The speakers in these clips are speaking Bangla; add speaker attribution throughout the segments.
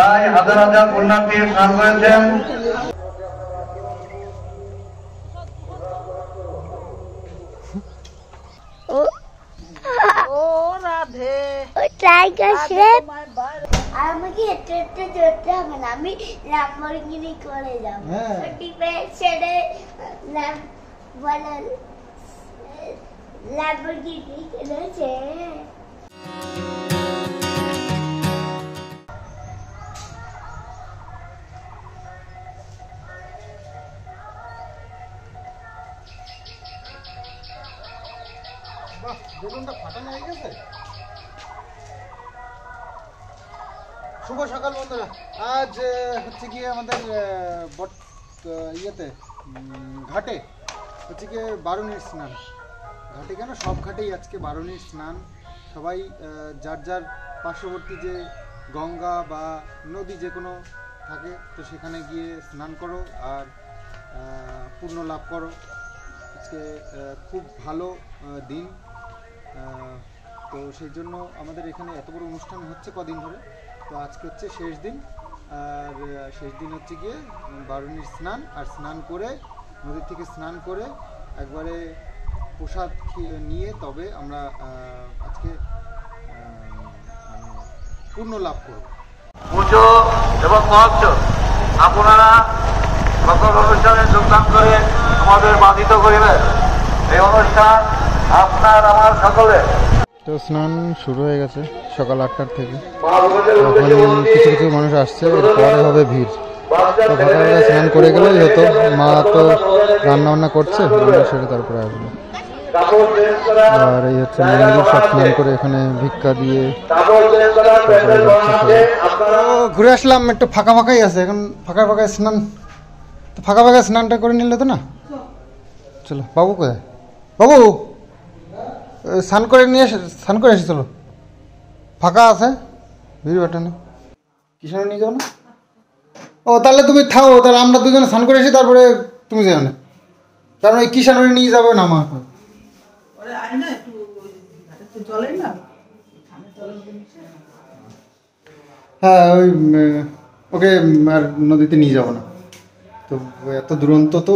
Speaker 1: তাই হাজার হাজার পুণ্যার্থী স্নান করেছেন।
Speaker 2: আমাকে হেঁটে হেঁটে চড়তে হবে না, আমি ল্যাম্বরগিনি করে যাবো। ল্যাম্বরগিনি কিনেছে।
Speaker 3: বেলুনটা ফাটানো হয়ে গেছে। শুভ সকাল বন্ধুরা, আজ হচ্ছে গিয়ে আমাদের ইয়েতে ঘাটে হচ্ছে গিয়ে বারুণীর স্নান। ঘাটে কেন, সব ঘাটেই আজকে বারুণীর স্নান। সবাই যার যার পার্শ্ববর্তী যে গঙ্গা বা নদী যে কোনো থাকে তো সেখানে গিয়ে স্নান করো আর পূর্ণ লাভ করো। আজকে খুব ভালো দিন, তো সেই জন্য আমাদের এখানে এত বড় অনুষ্ঠান হচ্ছে কদিন ধরে। তো আজকে হচ্ছে শেষ দিন, আর শেষ দিন হচ্ছে গিয়ে বারুণীর স্নান। আর স্নান করে নদীর থেকে স্নান করে একবারে প্রসাদ নিয়ে তবে আমরা আজকে পূর্ণ লাভ করব।
Speaker 1: পুজো এবং মহোৎসব আপনারা সকল অনুষ্ঠানে যোগদান করে আমাদের বাধিত করিবেন। এই অনুষ্ঠান আপনার আমার সকলের।
Speaker 3: তো স্নান শুরু হয়ে গেছে সকাল 8টার থেকে। এখন কিছু কিছু মানুষ আসছে, পরে হবে ভিড়। তো ভালো স্নান করে গেলেই হতো। মা তো রান্না বান্না করছে, সেটা তারপরে আসবে। আর এই হচ্ছে মন্দির, সব স্নান করে এখানে ভিক্ষা দিয়ে ঘুরে আসলাম। একটু ফাঁকা ফাঁকাই আছে এখন, ফাঁকা ফাঁকায় স্নান, তো ফাঁকা ফাঁকা স্নানটা করে নিলে তো না। চলো বাবু কোথায়? বাবু স্নান করে নিয়ে স্নান করে এসে চলো, ফাঁকা আছে, ভিড় বাটা নেই। কিষানে নিয়ে যাও না? ও তাহলে তুমি থাও, তাহলে আমরা দুজনে স্নান করে এসে তারপরে তুমি যাও না, কারণ ওই কিষানে নিয়ে যাবে না মা। হ্যাঁ ওই ওকে আর নদীতে নিয়ে যাবো না, তো এত দুরন্ত তো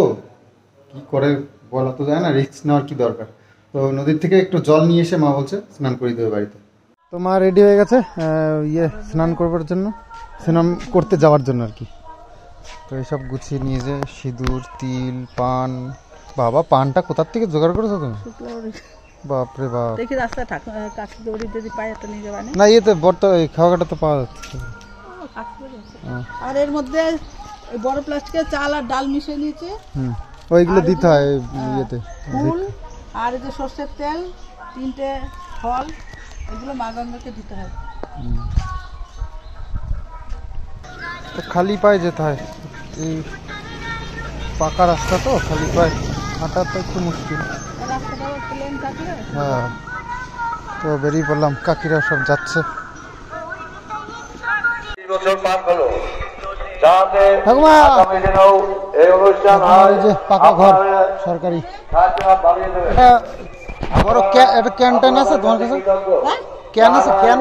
Speaker 3: কি করে বলা তো যায় না, রিস্ক নেওয়ার কি দরকার। তো নদীর থেকে একটু জল নিয়ে এসে মা বলছে স্নান করে দেবে বাড়িতে। তো মা রেডি হয়ে গেছে স্নান করবার জন্য, স্নান করতে যাওয়ার জন্য আর কি। তো এইসব গুছিয়ে নিয়ে যে সিঁদুর, তিল, পান। বাবা পানটা কোথার থেকে জোগাড় করেছো তুমি? বাপরে বাপ,
Speaker 4: দেখি রাস্তায় কাছে দড়ি যদি পাই একটা নিয়ে যাবে
Speaker 3: না। ইয়েতে খাওয়া কাটা তো পাওয়া যাচ্ছে।
Speaker 4: আর এর মধ্যে বড় প্লাস্টিকের চাল আর ডাল মিশিয়ে নিয়েছে,
Speaker 3: ওইগুলো দিতে হয় ইয়েতে।
Speaker 4: ফুল আর এই যে সর্ষের তেল, 3টে ফল, এগুলো মা গঙ্গাকে দিতে হয়।
Speaker 3: খালি পায়ে যেতে হয়, এই পাকা রাস্তা তো খালি পায়ে হাঁটা তো একটু মুশকিল। হ্যাঁ, তো বেরিয়ে পড়লাম, কাকিরা সব যাচ্ছে। পাকা ঘর সরকারি, বড় একটা ক্যান্টাইন আছে তোমার কাছে? ক্যান আছে, ক্যান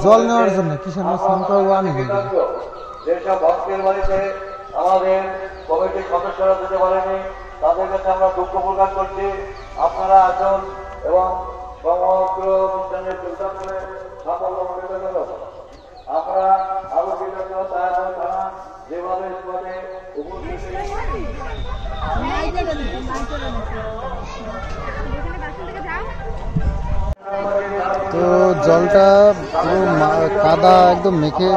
Speaker 3: জল নেওয়ার জন্য। কিসের স্নান করবো আমি?
Speaker 1: যেসব ভক্তের বাড়িতে আমাদের কমিটির সদস্যরা যেতে পারেনি তাদের কাছে আমরা দুঃখ প্রকাশ করছি। আপনারা আসুন এবং সমগ্র অনুষ্ঠানের যোগদান করে সাফল্য মনে করবেন। আমরা আলোচিত থানা যেভাবে
Speaker 3: তো জলটা পুরো কাদা একদম মেখে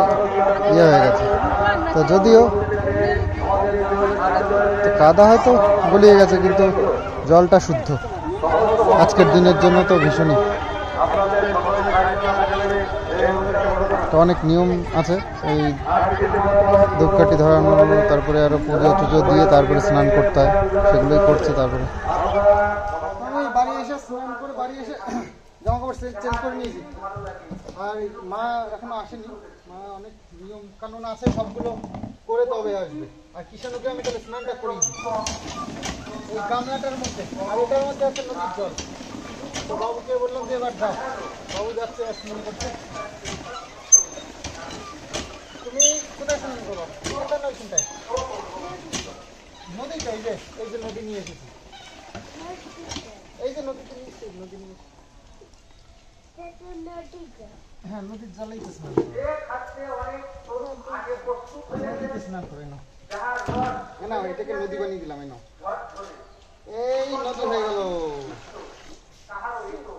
Speaker 3: ইয়ে হয়ে গেছে। তো যদিও কাদা হয়তো গলিয়ে গেছে, কিন্তু জলটা শুদ্ধ। আজকের দিনের জন্য তো ভীষণই। তো অনেক নিয়ম আছে, এই ধূপকাঠি ধরানো, তারপরে আরো পুজো টুজো দিয়ে তারপরে স্নান করতে হয়, সেগুলোই করছে। তারপরে আমি বাড়ি এসে স্নান করে বাড়ি এসে জামা কাপড় চেঞ্জ করে নিয়েছি। আর মা এখনো আসেনি, মা অনেক নিয়ম কানুন আছে, সবগুলো করে তবে আসবে। আর কিষানুকে আমি তাহলে স্নানটা করিয়ে দিই ওই গামলাটার মধ্যে, আর ওটার মধ্যে আছে নদীর জল। তো বাবুকে বললাম যে এবার যাও, বাবু যাচ্ছে স্নান করতে। এই যে নদী নিয়ে এসেছি, এই যে নদীতে নিয়ে এসেছি, নদী নিয়ে এসেছি। হ্যাঁ, নদীর জলেই তো স্নান করে, নদীতে স্নান করে নাও। না এটাকে নদী বানিয়ে দিলাম, এই নাও। এই নদী হয়ে গেল,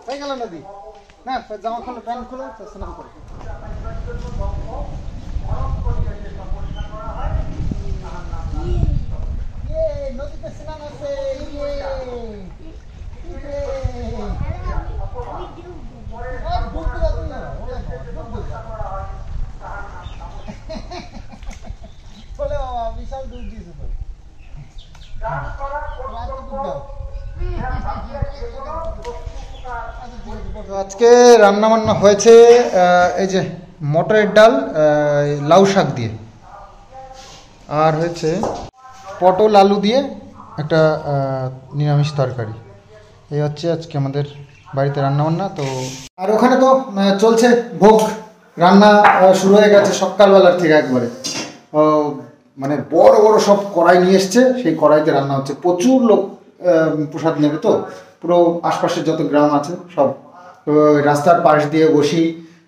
Speaker 3: হয়ে গেল নদী। না জামা খোলো, প্যান্ট খোলো, স্নান করো। নদীতে স্নান আছে। বিশাল ডুব দিয়েছে তো। আজকে রান্না বান্না হয়েছে এই যে মটরের ডাল, লাউ শাক দিয়ে, আর হয়েছে পটল আলু দিয়ে একটা নিরামিষ তরকারি। এই হচ্ছে আজকে আমাদের বাড়িতে রান্নাবান্না। তো আর ওখানে তো চলছে ভোগ, রান্না শুরু হয়ে গেছে সকালবেলার থেকে একবারে। মানে বড় বড় সব কড়াই নিয়ে এসছে, সেই কড়াইতে রান্না হচ্ছে। প্রচুর লোক প্রসাদ নেবে, তো পুরো আশপাশের যত গ্রাম আছে সব রাস্তার পাশ দিয়ে বসি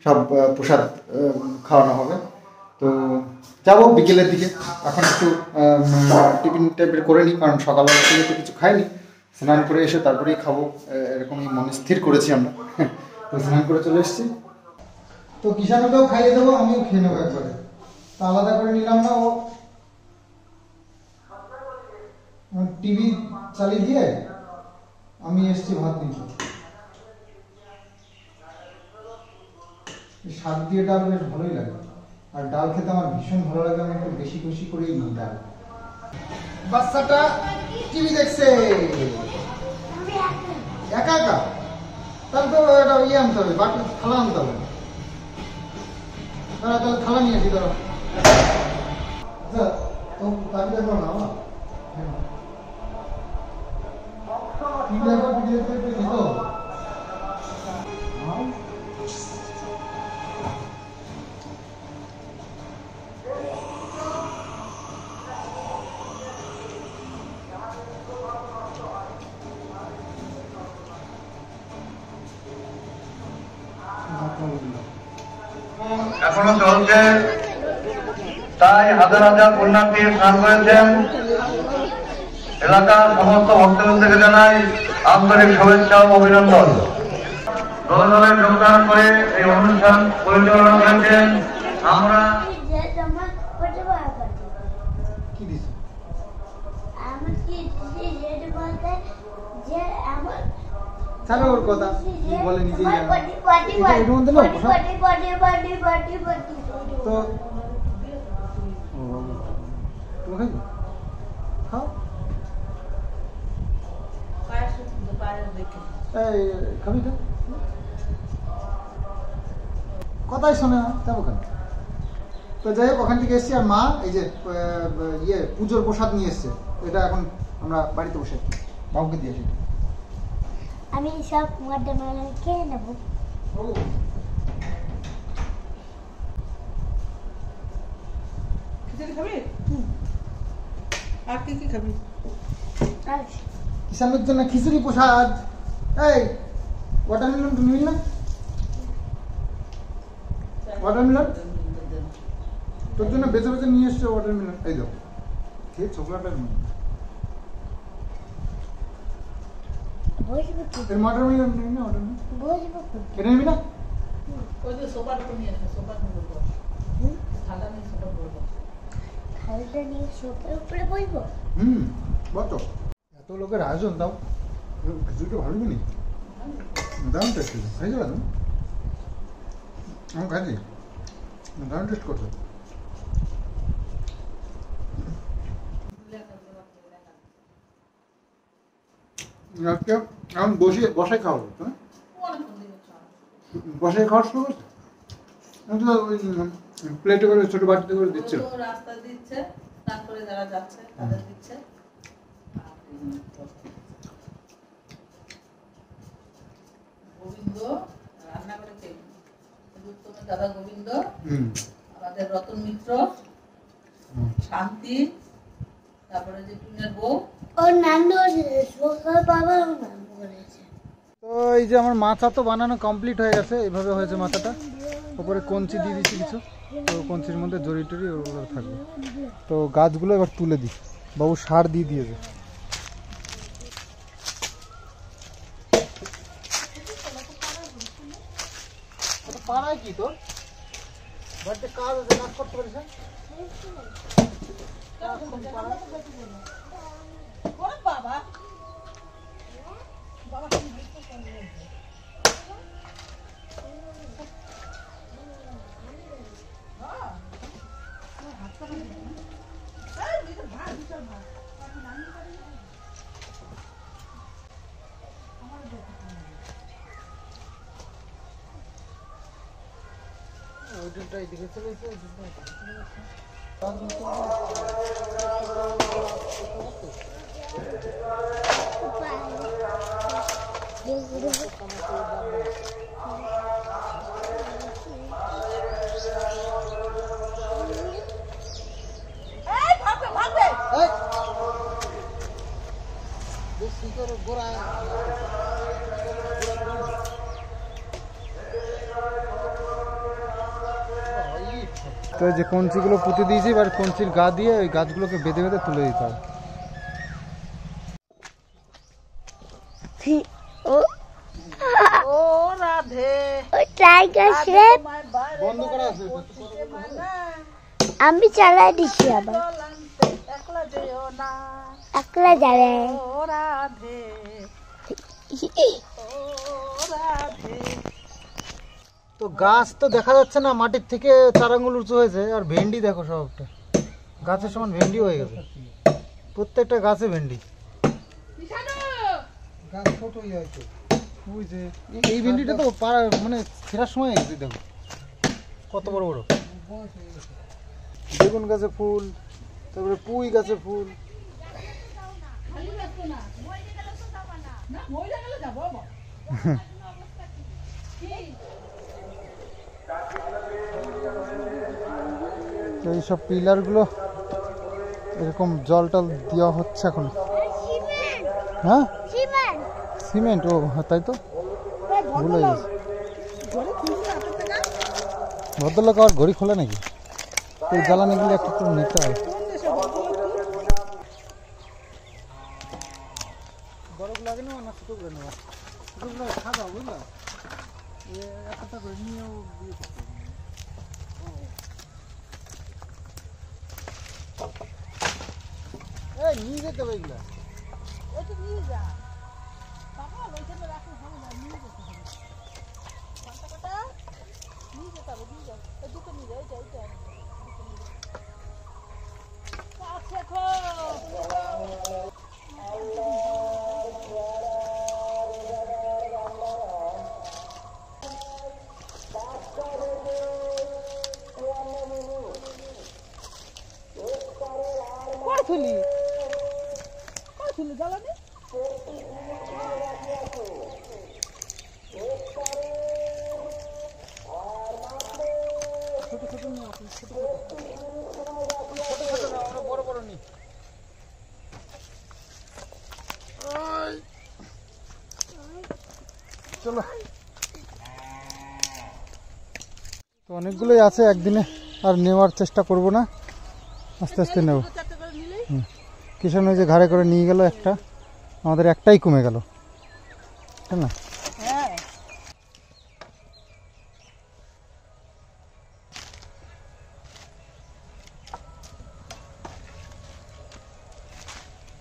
Speaker 3: সব প্রসাদ খাওয়ানো হবে। তো যাবো বিকেলের দিকে, এখন একটু টিফিন টাইপের করে নিই, কারণ সকালবেলা থেকে তো কিছু খাইনি। স্নান করে এসে তারপরেই খাবো, এরকমই মনে স্থির করেছি আমরা। তো স্নান করে চলে এসেছি। তো কিষানকেও খাইয়ে দেবো, আমিও খেয়ে নেবো একবারে। তো আলাদা করে নিলাম না, ও টিভি চালিয়ে দিয়ে আমি এসছি ভাত নিতে। শাক দিয়ে ডাল বেশ ভালোই লাগে, আর ডাল খেতে আমার ভীষণ ভালো লাগে। আমি একটু বেশি বেশি করেই নিই ডাল। বাচ্চাটা টিভি দেখছে একা একা, তাহলে তো একটা ইয়ে আনতে হবে, বাটি থালা আনতে হবে। তাহলে থালা নিয়ে আসি, ধরো। আচ্ছা তো তার দেখো না টিভি একবার ভিডিও দেখতে দিত।
Speaker 1: এখনো চলছে, তাই হাজার হাজার পুণ্যার্থী স্নান করেছেন। এলাকার সমস্ত ভক্তবৃন্দকে জানাই আন্তরিক শুভেচ্ছা ও অভিনন্দন। দলে দলে যোগদান করে এই অনুষ্ঠান পরিচালনা করেছেন আমরা।
Speaker 3: কি দিছে? চালো ওর কথা, বলে নিজেই জানে। এটার মধ্যে লোক তো খাও। এই খাবি তো, কথাই শোনে না, যাবো কেন? তো যাই হোক, ওখান থেকে এসছি। আর মা এই যে ইয়ে পুজোর প্রসাদ নিয়ে এসছে, এটা এখন আমরা বাড়িতে বসে বাবুকে দিয়েছি।
Speaker 2: আমি সব ওয়াটারমেলন খেয়ে নেবো।
Speaker 4: খিচুড়ি খাবি? আর কি কি খাবি?
Speaker 3: কিষানের জন্য খিচুড়ি প্রসাদ। এই ওয়াটারমেলন তুমি নিবি না? ওয়াটারমেলন তোর জন্য বেছে বেছে নিয়ে এসছে ওয়াটারমেলন। এই দাও, খেয়ে চকলেটটা ওয়াটারমেলন নিবি না? ওয়াটারমেলন এটা নিবি না?
Speaker 4: ওই যে সোপার নিয়ে আসে, সোপার নিয়ে বলবো। ঠান্ডা নিয়ে সোপার বলবো।
Speaker 2: খালটা নিয়ে সোফার উপরে বসবো।
Speaker 3: বলো। এত লোকের আয়োজন, দাও খিচুড়িটা ভালো নি, দারুণ টেস্ট হয়েছে। খাইছো তুমি? আমি খাইছি, দারুণ টেস্ট করছো। আজকে এখন বসে খাওয়াবো, বসে খাওয়ার শুরু করছে। প্লেটে করে ছোট বাটিতে করে দিচ্ছে,
Speaker 4: রাস্তা দিচ্ছে, তারপরে যারা যাচ্ছে তাদের দিচ্ছে। গোবিন্দ রান্না করেছে, দাদা গোবিন্দ, আমাদের রতন মিত্র, শান্তি, তারপরে যে টুনের বউ,
Speaker 2: ওর নাম ওর বাবার নাম করেছে।
Speaker 3: তো এই যে আমার মাথা তো বানানো কমপ্লিট হয়ে গেছে, এইভাবে হয়েছে মাথাটা। উপরে কঞ্চি দিয়ে দিচ্ছি কিছু, তো কঞ্চির মধ্যে জড়ি টড়ি ওগুলো থাকবে। তো গাছগুলো এবার তুলে দিই, বাবু সার দিয়ে দিয়েছে। পাড়ায় কি তোর বাড়িতে কাজ আছে, কাজ করতে পারিস না? ওইটা এদিকে চলে এসে গোড়া তো যে কঞ্চিগুলো পুঁতে দিয়েছি, এবার কঞ্চির গা দিয়ে ওই গাছগুলোকে বেঁধে বেঁধে তুলে দিতে হবে। বন্ধ করা আছে,
Speaker 2: আমি চালাই দিচ্ছি আবার, একলা যাবে।
Speaker 3: তো গাছ তো দেখা যাচ্ছে না, মাটির থেকে 4 আঙ্গুল উঁচু হয়েছে। আর ভেন্ডি দেখো, সবটা গাছের সমান ভেন্ডি হয়ে গেছে, প্রত্যেকটা গাছে ভেন্ডি। গাছ ছোটই হয়তো, বুঝছে এই ভেন্ডিটা তো মানে ফেরার সময় দেখো কত বড় বড়। বেগুন গাছে ফুল, তারপরে পুঁই গাছে ফুল। এইসব পিলার গুলো এরকম জল টল দেওয়া হচ্ছে এখন। হ্যাঁ সিমেন্ট, ও তাই তো ভুলে গেছে। ভদ্রলোক আর ঘড়ি খোলে নাকি? এই জ্বালানি গুলো একটু নিতে হবে। বরফ লাগে না, না ছোটো করে নেওয়া, ছোটোগুলো খাওয়া বুঝলা, একটা করে নিয়েও দিয়ে করতে হবে। নিয়ে যেতে হবে এগুলা, নিয়ে যা জ্বালানি ছোট ছোট নিয়ে আসুন, ছোট ছোট না, আমরা বড় বড় নিই। চলো, তো অনেকগুলোই আছে, একদিনে আর নেওয়ার চেষ্টা করব না, আস্তে আস্তে নেব। কিষাণ ওই যে ঘাড়ে করে নিয়ে গেল একটা, আমাদের একটাই কমে গেল, তাই না?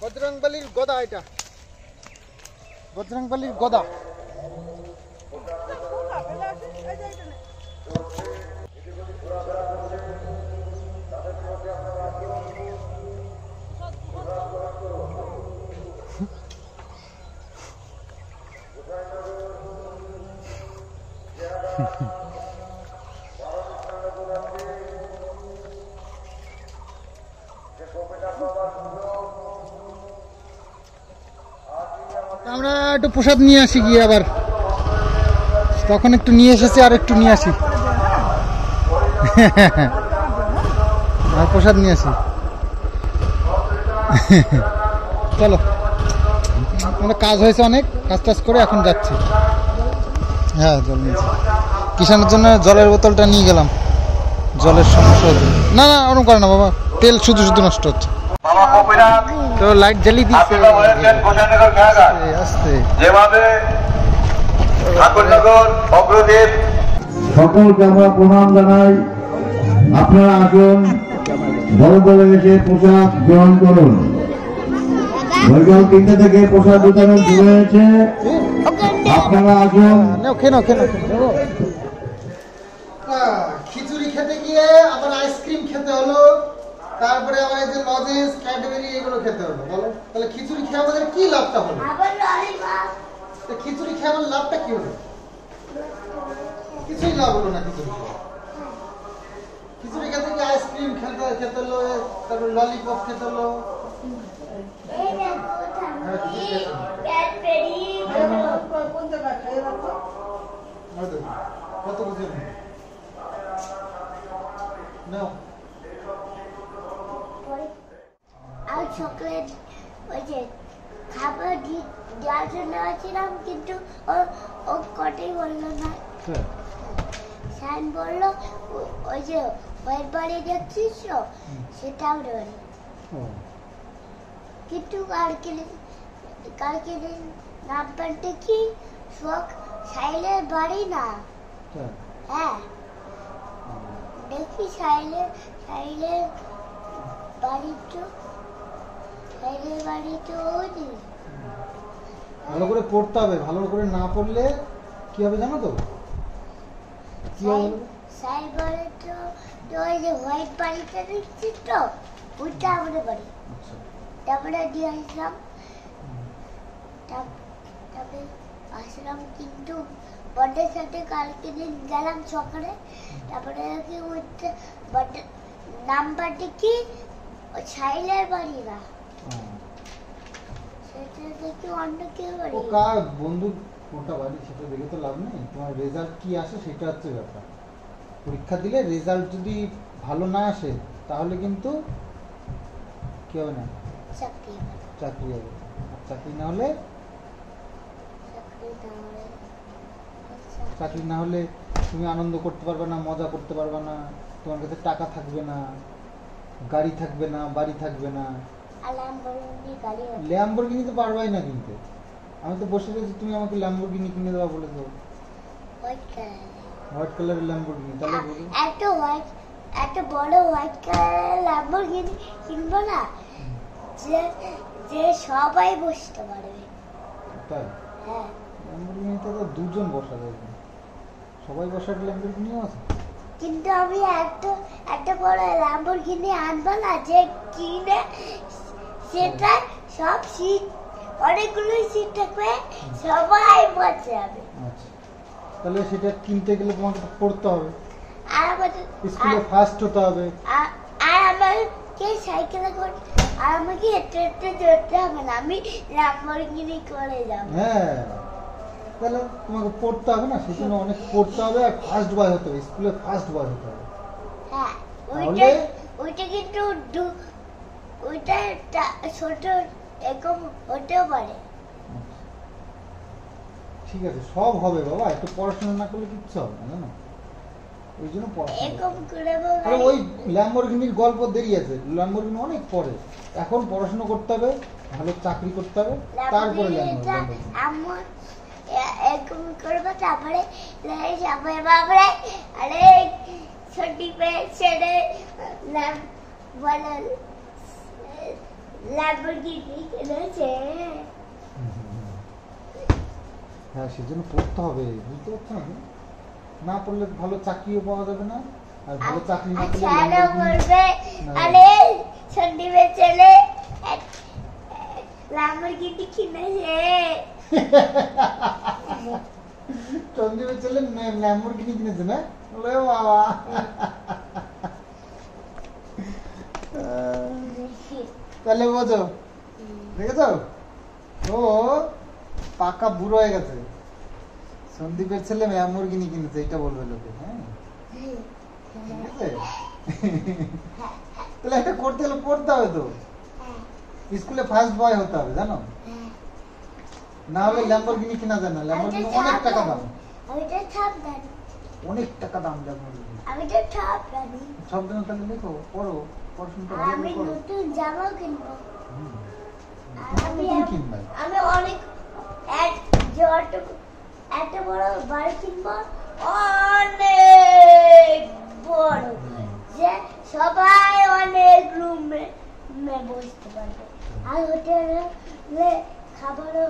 Speaker 3: বজরংবলির গদা, এটা বজরংবলির গদা। আমরা একটু প্রসাদ নিয়ে আসি গিয়ে, আবার তখন একটু নিয়ে এসেছি, আর একটু নিয়ে আসি, আর প্রসাদ নিয়ে আসি। চলো, মানে কাজ হয়েছে অনেক, কাজ টাজ করে এখন যাচ্ছি। হ্যাঁ জল নিয়েছি, কিষানের জন্য জলের বোতলটা নিয়ে গেলাম, জলের সমস্যা হচ্ছে। না না ওরকম করে না বাবা, তেল শুধু শুধু নষ্ট হচ্ছে। তো লাইট জ্বালিয়ে দিচ্ছে আস্তে
Speaker 1: যেভাবে ঠাকুরনগর অগ্রদেব সকলকে আমরা প্রণাম জানাই। আপনারা আসুন, বড় বড় এসে প্রসাদ গ্রহণ করুন। বৈকাল 3টে থেকে প্রসাদ বিতরণ শুরু হয়েছে, আপনারা আসুন।
Speaker 3: খিচুড়ি খেতে গিয়ে আবার আইসক্রিম খেতে হলো, তারপরে আবার এই যে লজেন্স ক্যাডবেরি এগুলো খেতে হলো। বলো তাহলে খিচুড়ি খেয়ে আমাদের কি লাভটা হলো?
Speaker 2: আবার ললিপপ।
Speaker 3: খিচুড়ি খেয়ে আমার লাভটা কি হলো? কিছুই লাভ হলো না। খিচুড়ি খেতে গিয়ে আইসক্রিম খেতে হলো, তারপরে ললিপপ খেতে হলো।
Speaker 2: এই দেখো ঠাম্মি, ক্যাডবেরি।
Speaker 4: কোন জায়গায় খেয়ে রাখো?
Speaker 3: কত বুঝে নাও।
Speaker 2: আর চকলেট ওই যে খাবার দেওয়ার জন্য ছিলাম, কিন্তু ও কটাই বললো না। শান বললো ওই যে হোয়াইট বাড়ি দেখছিস তো, সেটাও দেবে। কিন্তু কালকে দিন নাম্বারটা কি শখ সাইলের বাড়ি না। হ্যাঁ দেখি সাইলের বাড়ি তো, সাইলের বাড়ি তো ওই।
Speaker 3: ভালো করে পড়তে হবে, ভালো করে না পড়লে কি হবে জানো তো? কি হবে?
Speaker 2: সাইল বাড়ি তো ওই যে হোয়াইট বাড়িটা দেখছিস তো, ওইটা আমাদের বাড়ি। তারপরে দিয়ে আসলাম, তারপরে আসলাম, কিন্তু বড়দের সাথে কালকে দিন গেলাম সকালে। তারপরে কি ওইটা বড়দের নাম্বারটা কি ছাইলের বাড়ি না, সেটা দেখি অন্য কেউ বাড়ি।
Speaker 3: ও কার বন্ধু কোনটা বাড়ি সেটা দেখে তো লাভ নেই, তোমার রেজাল্ট কি আসে সেটা হচ্ছে ব্যাপার। পরীক্ষা দিলে রেজাল্ট যদি ভালো না আসে তাহলে কিন্তু কি হবে না, চাকরি হবে। আর চাকরি না হলে তুমি আনন্দ করতে পারবে না, মজা করতে পারবে না, তোমার কাছে টাকা থাকবে না, গাড়ি থাকবে না, বাড়ি থাকবে না। ল্যাম্বরগিনি তো পারবাই না কিনতে। আমি তো বসে রয়েছি, তুমি আমাকে ল্যাম্বরগিনি কিনে দেওয়া বলে দাও, হোয়াইট কালারের ল্যাম্বরগিনি। তাহলে
Speaker 2: একটা বড় হোয়াইট কালারের ল্যাম্বরগিনি কিনবো না, যে সবাই বসতে পারবে।
Speaker 3: তাই?
Speaker 2: হ্যাঁ
Speaker 3: ল্যাম্বরগিনিতে তো দুজন বসা যায়, সবাই বসার ল্যাম্বরগিনিও আছে।
Speaker 2: কিন্তু আমি একটা বড় ল্যাম্বরগিনি আনবো না, যে কিনে সেটা সব সিট, অনেকগুলো সিট থাকবে, সবাই বসে যাবে।
Speaker 3: আচ্ছা, তাহলে সেটা কিনতে গেলে তোমাকে পড়তে হবে,
Speaker 2: আর আমাদের
Speaker 3: স্কুলে ফার্স্ট হতে হবে।
Speaker 2: আর আমাকে সাইকেলে করে, আর আমাকে হেঁটে হেঁটে যেতে হবে না, আমি ল্যাম্বরগিনি করে যাবো।
Speaker 3: হ্যাঁ, তাহলে তোমাকে পড়তে হবে না, সেজন্য অনেক পড়তে হবে, আর ফার্স্ট বয় হতে হবে, স্কুলে ফার্স্ট বয় হতে হবে।
Speaker 2: হ্যাঁ ওইটা কিন্তু ওইটা ছোট এরকম হতেও পারে।
Speaker 3: ঠিক আছে, সব হবে বাবা, একটু পড়াশোনা না করলে কিচ্ছু হবে না, জানো? ওই জন্য পড়াশোনা। ওই ল্যাম্বরগিনির গল্প দেরি আছে, ল্যাম্বরগিনি অনেক পরে। এখন পড়াশোনা করতে হবে, ভালো চাকরি করতে হবে, তারপরে ল্যাম্বরগিনি।
Speaker 2: এরকম করবো, তারপরে বাবরে আরে ছোটি পেয়ে ছেড়ে ল্যাম্বরগিনি কিনেছে।
Speaker 3: হ্যাঁ, সেজন্য পড়তে হবে, বুঝতে পারছো না? না পড়লে ভালো চাকরিও পাওয়া যাবে না, আর ভালো চাকরি না
Speaker 2: করবে। আরে সন্দীপের ছেলে ল্যাম্বরগিনি কিনেছে।
Speaker 3: সন্দীপের ছেলে ল্যাম্বরগিনি কিনেছে না? ওরে বাবা, তাহলে বোঝো, দেখেছো ও পাকা বুড়ো হয়ে গেছে। সন্দীপের ছেলে ল্যাম্বরগিনি কিনেছে, এটা বলবে লোকে। হ্যাঁ, ঠিক আছে। তাহলে একটা করতে হলে পড়তে হবে তো। স্কুলে ফার্স্ট বয় হতে হবে জানো,
Speaker 2: হ্যাঁ।
Speaker 3: না হলে ল্যাম্বরগিনি কিনা যায় না। ল্যাম্বরগিনি অনেক টাকা দাম,
Speaker 2: আমি তো সব জানি,
Speaker 3: অনেক টাকা দাম ল্যাম্বরগিনি।
Speaker 2: আমি তো সব জানি।
Speaker 3: সব দিন তাহলে দেখো, পড়ো, পড়াশোনাটা
Speaker 2: আর
Speaker 3: ভালো
Speaker 2: আমি
Speaker 3: করে করো।
Speaker 2: নতুন জামা কিনবো।
Speaker 3: হুম।
Speaker 2: আর
Speaker 3: নতুন কিনবে।
Speaker 2: আমি অনেক এত বড় বাড়ি কিনবো, অনেক বড়, যে সবাই অনেক রুমে বসতে পারবে। আর হোটেলে খাবারও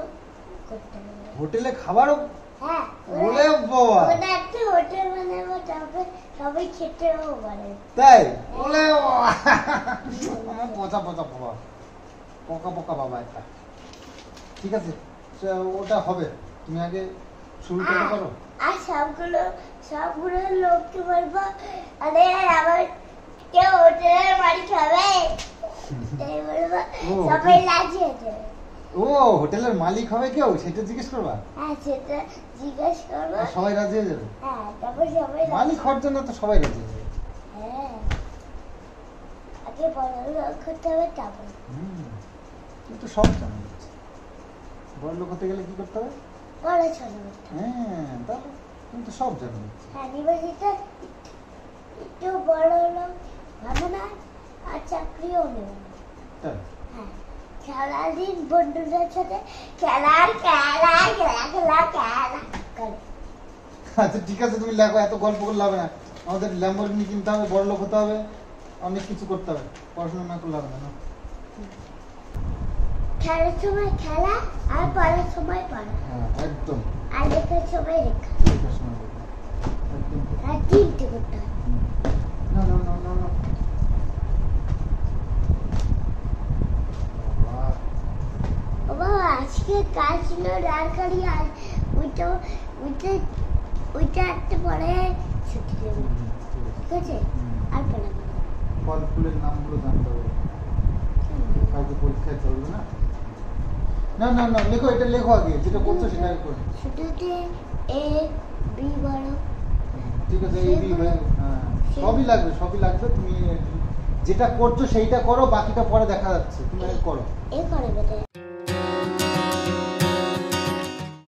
Speaker 2: করতে পারবে।
Speaker 3: হোটেলে খাবারও,
Speaker 2: হ্যাঁ,
Speaker 3: বলে বাবা,
Speaker 2: ওখানে একটা হোটেল বানাবো, তারপরে সবাই খেতেও পারে।
Speaker 3: তাই বলে বাবা। আমার পচা পচা বাবা, পোকা পোকা বাবা এটা। ঠিক আছে, ওটা হবে, তুমি আগে শুরুটা করো।
Speaker 2: আর সবগুলো লোককে বলবো, আরে আমার কেউ হোটেলের বাড়ি খাবে, তাই বলবো,
Speaker 3: ও,
Speaker 2: সবাই রাজি হয়ে যাবে।
Speaker 3: ও হোটেলের মালিক হবে কেউ, সেটা জিজ্ঞেস করবা?
Speaker 2: হ্যাঁ, সেটা জিজ্ঞেস করবো।
Speaker 3: আর সবাই রাজি হয়ে যাবে?
Speaker 2: হ্যাঁ, তারপর সবাই
Speaker 3: মালিক হওয়ার জন্য তো সবাই রাজি হয়ে যাবে।
Speaker 2: হ্যাঁ, আগে বড় লোক হতে হবে, তারপর
Speaker 3: তুমি তো সব জানো, বড় লোক হতে গেলে কি করতে হবে?
Speaker 2: বড় ছোট হতে হবে।
Speaker 3: হ্যাঁ, তাহলে তুমি তো সব জানো।
Speaker 2: হ্যাঁ, ইউনিভার্সিটিতে একটু বড় লোক হবে না, আর চাকরিও নেবে না।
Speaker 3: তাই?
Speaker 2: হ্যাঁ, সারাদিন বন্ধুদের সাথে খেলা করে।
Speaker 3: আচ্ছা ঠিক আছে, তুমি লেখো, এত গল্প করলে হবে না। আমাদের ল্যাম্বরগিনি কিনতে হবে, বড় লোক হতে হবে, অনেক কিছু করতে হবে, পড়াশোনা না করলে হবে না।
Speaker 2: খেলার সময় খেলা, আর পড়ার সময় পড়া,
Speaker 3: হ্যাঁ একদম,
Speaker 2: আর লেখার সময় লেখা।
Speaker 3: লেখার সময় লেখা। একদম।
Speaker 2: আর তিনটে করতে হবে।
Speaker 3: না না না না না, বাবা,
Speaker 2: ও বাবা, আজকে কাজ ছিল রারকারি, আর ওইটা একটা পরে ছুটি দেবো, ঠিক আছে? আর পড়াবো না।
Speaker 3: ফল ফুলের নামগুলো জানতে হবে, কালকে পরীক্ষায় চলবে না। না না না, লেখো, এটা লেখো আগে, যেটা করছো সেটা আগে করো।
Speaker 2: শুধুতে এ বি বড়।
Speaker 3: ঠিক আছে, এই হ্যাঁ, সবই লাগবে, সবই লাগবে। তুমি যেটা করছো সেইটা করো, বাকিটা পরে দেখা যাচ্ছে, তুমি আগে করো।
Speaker 2: এ করে বেটা।